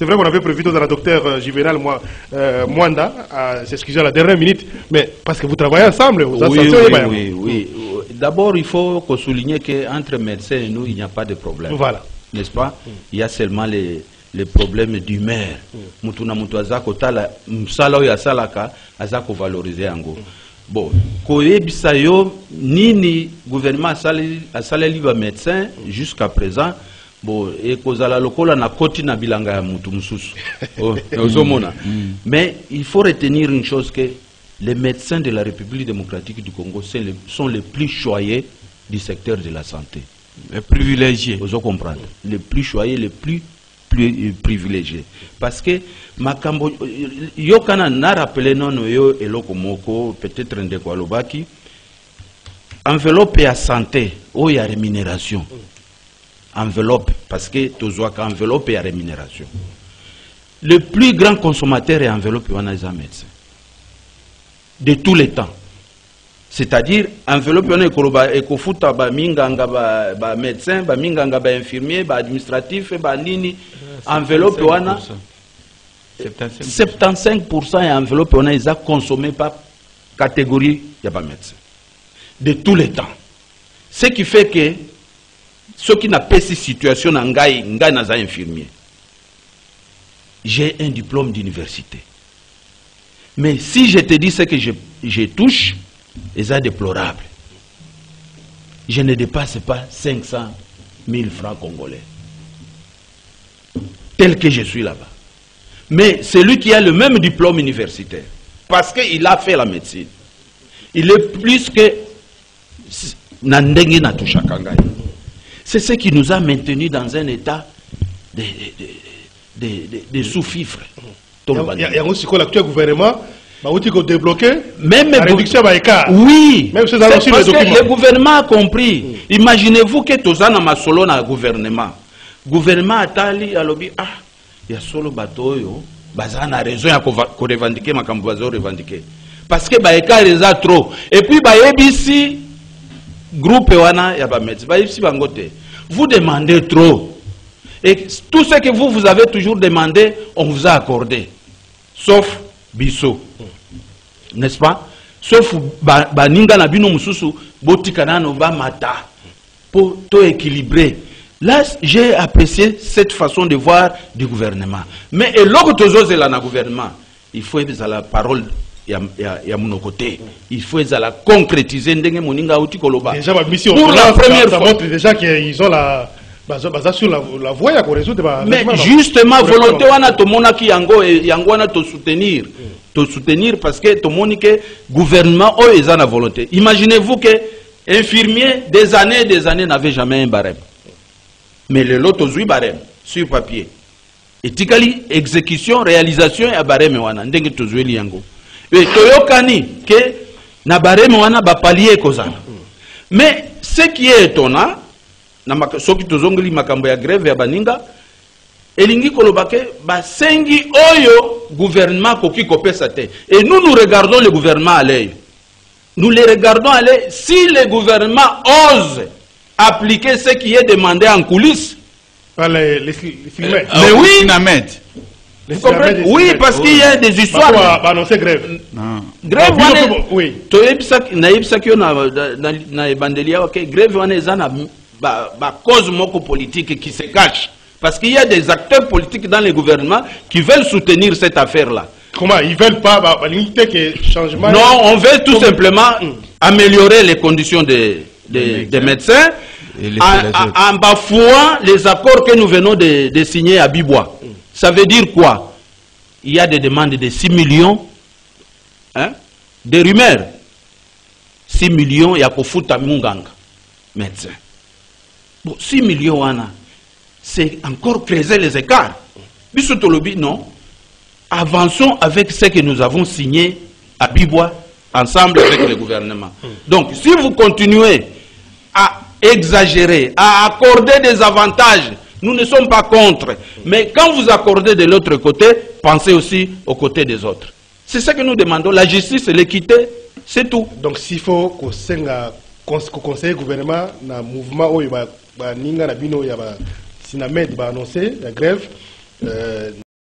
C'est vrai qu'on avait prévu dans la docteur Juvenal Mwanda à s'excuser à la dernière minute, mais parce que vous travaillez ensemble. Oui. D'abord, il faut souligner qu'entre médecins et nous, il n'y a pas de problème. Voilà. N'est-ce pas? Il y a seulement les problèmes d'humeur. Mutuna mutu azako tala msala oyo asalaka azako valoriser yango. Bon, koyebisa yo nini gouvernement asaleli ba médecin jusqu'à présent. Bon, et kozala lokola na koti na bilanga ya mutu mususu. Ozomona. Mais il faut retenir une chose, que les médecins de la République démocratique du Congo sont les plus choyés du secteur de la santé. Les privilégiés. Vous comprenez? Les plus choyés, les plus privilégiés. Parce que makambo yo kana na rappelé non yo eloko moko peut-être ndeko alobaki enveloppe ya santé ou ya rémunération. Enveloppe, parce que tozoa ka enveloppe ya rémunération. Le plus grand consommateur est enveloppe wana za médecin. De tous les temps. C'est-à-dire, enveloppe wana ekoloba ekofuta ba minganga ba médecin, ba minganga ba infirmier, ba administratif, ba nini, enveloppe wana 75% ya enveloppe wana ils a consommé par catégorie ya ba médecin. De tous les temps. Ce qui fait que ceux qui n'ont pas cette situation en ngai naza infirmier. J'ai un diplôme d'université. Mais si je te dis ce que je touche, c'est déplorable. Je ne dépasse pas 500 000 francs congolais. Tel que je suis là-bas. Mais celui qui a le même diplôme universitaire, parce qu'il a fait la médecine, il est plus que Nandenge Natushakangay. C'est ce qui nous a maintenus dans un état de sous-fifre. Il y a aussi l'actuel gouvernement. Même la réduction va écart. Oui, même parce que le gouvernement a compris. Imaginez-vous que tous en a solo na gouvernement. Gouvernement atali alobi il y a solo batoyo bazana raison ya ko revendiquer makambo bazo revendiquer. Parce que ba écart les a trop. Et puis ba yebisi groupe wana ya ba médecin ba yebisi bangote. Vous demandez trop. Et tout ce que vous avez toujours demandé, on vous a accordé. Sauf biso. N'est-ce pas? Sauf baninga na bino mususu botikana no ba mata pour tout équilibrer. Là, j'ai apprécié cette façon de voir du gouvernement. Mais et l'autre chose là na gouvernement, il faut être à la parole ya mon côté. Il faut être à la concrétiser ndenge moninga uti koloba. Déjà ma mission pour la première fois, ça montre déjà qu'ils ont sur la voie à résoudre. Mais justement volonté wana to monaki yango wana to soutenir. To soutenir parce que tout le monde que gouvernement est en volonté. Imaginez-vous que infirmier des années n'avait jamais un barème. Mais le lot aux barème sur papier. Et tikali exécution, réalisation et barème wana ndenge to zoueli yango. Et toyokani que na barème wana ba palier kozana. Mais ce qui est étonnant na soki tozongeli makambo ya grève ya baninga elingi kolobake basengi oyo gouvernement koki kopesa te. Et nous regardons le gouvernement aller. Nous les regardons aller. Si le gouvernement ose appliquer ce qui est demandé en coulisses. Les filmets. Mais oui. Oui, parce qu'il y a des histoires. Bah annoncer grève. Grève oui. Naïbsakio na bandelia ok. Grève wana ezana ba cause moko politique qui se cache. Parce qu'il y a des acteurs politiques dans le gouvernement qui veulent soutenir cette affaire-là. Comment? Ils ne veulent pas que changement. Non, on veut tout simplement améliorer les conditions des médecins en bafouant les accords que nous venons de signer à Bibois. Ça veut dire quoi? Il y a des demandes de 6 millions, des rumeurs. 6 millions, il y a Kofuta Munganga, médecin. Bon, 6 millions, c'est encore creuser les écarts. Bissotolobi, non. Avançons avec ce que nous avons signé à Bibois, ensemble avec le gouvernement. Donc, si vous continuez à exagérer, à accorder des avantages, nous ne sommes pas contre. Mais quand vous accordez de l'autre côté, pensez aussi aux côtés des autres. C'est ce que nous demandons. La justice et l'équité, c'est tout. Donc, s'il faut qu'on conseille le gouvernement, dans le mouvement où il va annoncé la grève,